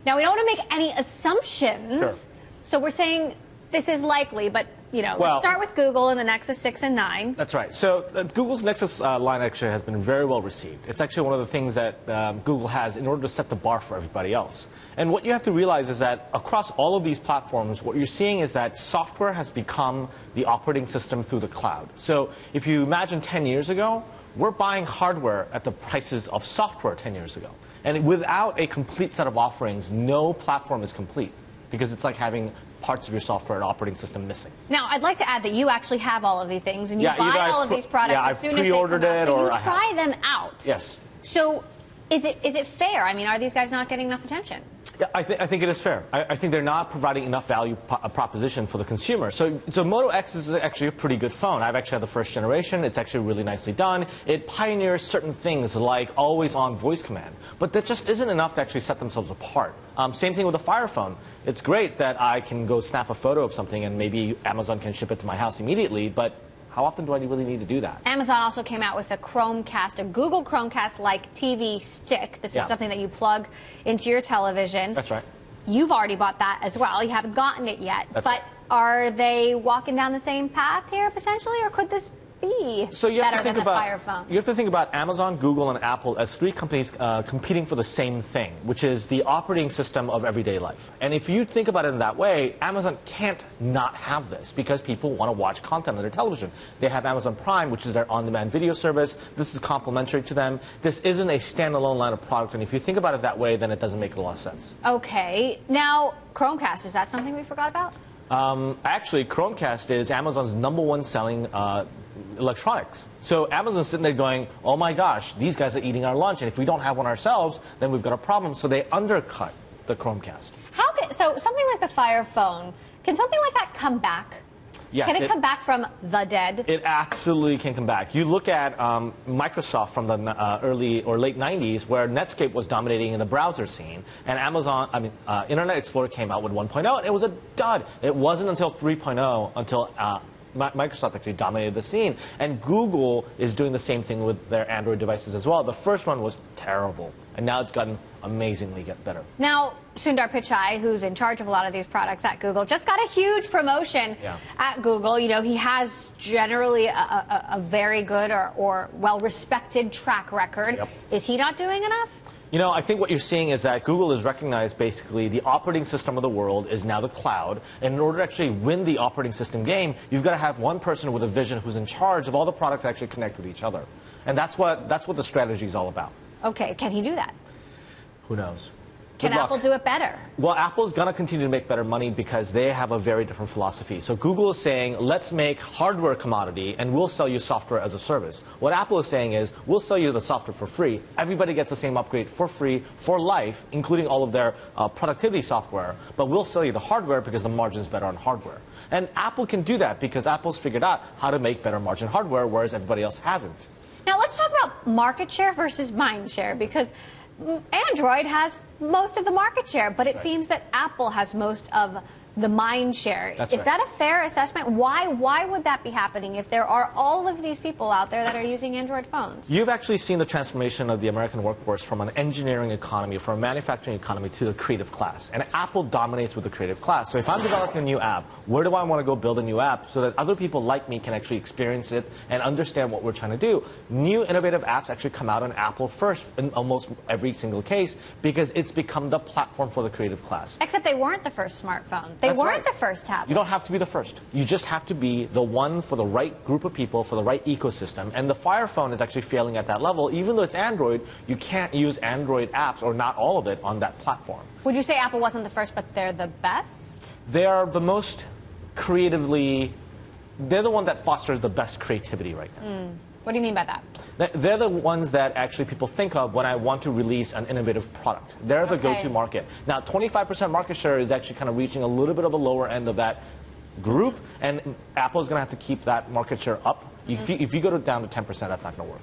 Now, we don't want to make any assumptions. Sure. So we're saying this is likely, but, let's start with Google and the Nexus 6 and 9. That's right. So Google's Nexus line actually has been very well received. It's actually one of the things that Google has in order to set the bar for everybody else. And what you have to realize is that across all of these platforms, what you're seeing is that software has become the operating system through the cloud. So if you imagine 10 years ago, we're buying hardware at the prices of software 10 years ago. And without a complete set of offerings, no platform is complete, because it's like having parts of your software and operating system missing. Now, I'd like to add that you actually have all of these things, and you buy all of these products as soon as they come out. So you try them out. Yes. So is it fair? I mean, are these guys not getting enough attention? Yeah, I think it is fair. I think they're not providing enough value proposition for the consumer. So Moto X is actually a pretty good phone. I've actually had the first generation. It's actually really nicely done. It pioneers certain things like always-on voice command. But that just isn't enough to actually set themselves apart. Same thing with the Fire Phone. It's great that I can go snap a photo of something and maybe Amazon can ship it to my house immediately, but how often do I really need to do that? Amazon also came out with a Chromecast, a Google Chromecast-like TV stick. This is something that you plug into your television. That's right. You've already bought that as well. You haven't gotten it yet. That's but right. Are they walking down the same path here, potentially, or could this be better than the Fire Phone? You have to think about Amazon, Google, and Apple as three companies competing for the same thing, which is the operating system of everyday life. And if you think about it in that way, Amazon can't not have this because people want to watch content on their television. They have Amazon Prime, which is their on-demand video service. This is complementary to them. This isn't a standalone line of product, and if you think about it that way, then it doesn't make a lot of sense. Okay. Now, Chromecast, is that something we forgot about? Actually, Chromecast is Amazon's #1 selling electronics. So Amazon's sitting there going, oh my gosh, these guys are eating our lunch, and if we don't have one ourselves, then we've got a problem. So they undercut the Chromecast. So something like the Fire Phone, can something like that come back? Yes. Can it come back from the dead? It absolutely can come back. You look at Microsoft from the early or late 90s, where Netscape was dominating in the browser scene, and Internet Explorer came out with 1.0, and it was a dud. It wasn't until 3.0 until Microsoft actually dominated the scene. And Google is doing the same thing with their Android devices as well. The first one was terrible, and now it's gotten amazingly better. Now, Sundar Pichai, who's in charge of a lot of these products at Google, just got a huge promotion at Google. He has generally a very good or well-respected track record. Yep. Is he not doing enough? I think what you're seeing is that Google has recognized basically the operating system of the world is now the cloud. And in order to actually win the operating system game, you've got to have one person with a vision who's in charge of all the products that actually connect with each other. And that's what the strategy is all about. Okay, can he do that? Who knows? Can Apple do it better? Well, Apple's going to continue to make better money because they have a very different philosophy. So Google is saying, let's make hardware commodity and we'll sell you software as a service. What Apple is saying is, we'll sell you the software for free. Everybody gets the same upgrade for free for life, including all of their productivity software. But we'll sell you the hardware because the margin is better on hardware. And Apple can do that because Apple's figured out how to make better margin hardware, whereas everybody else hasn't. Now, let's talk about market share versus mind share, because Android has most of the market share, but it seems that Apple has most of the mind share. Is that a fair assessment? Why would that be happening if there are all of these people out there that are using Android phones? You've actually seen the transformation of the American workforce from an engineering economy, from a manufacturing economy, to the creative class. And Apple dominates with the creative class. So if I'm developing a new app, where do I want to go build a new app so that other people like me can actually experience it and understand what we're trying to do? New innovative apps actually come out on Apple first in almost every single case because it's become the platform for the creative class. Except they weren't the first smartphone. They weren't the first tablet. You don't have to be the first. You just have to be the one for the right group of people, for the right ecosystem. And the Fire Phone is actually failing at that level. Even though it's Android, you can't use Android apps, or not all of it, on that platform. Would you say Apple wasn't the first, but they're the best? They are the most creatively... They're the one that fosters the best creativity right now. What do you mean by that? They're the ones that actually people think of when I want to release an innovative product. They're the go-to market. Now, 25% market share is actually kind of reaching a little bit of a lower end of that group, and Apple's going to have to keep that market share up. If you go down to 10%, that's not going to work.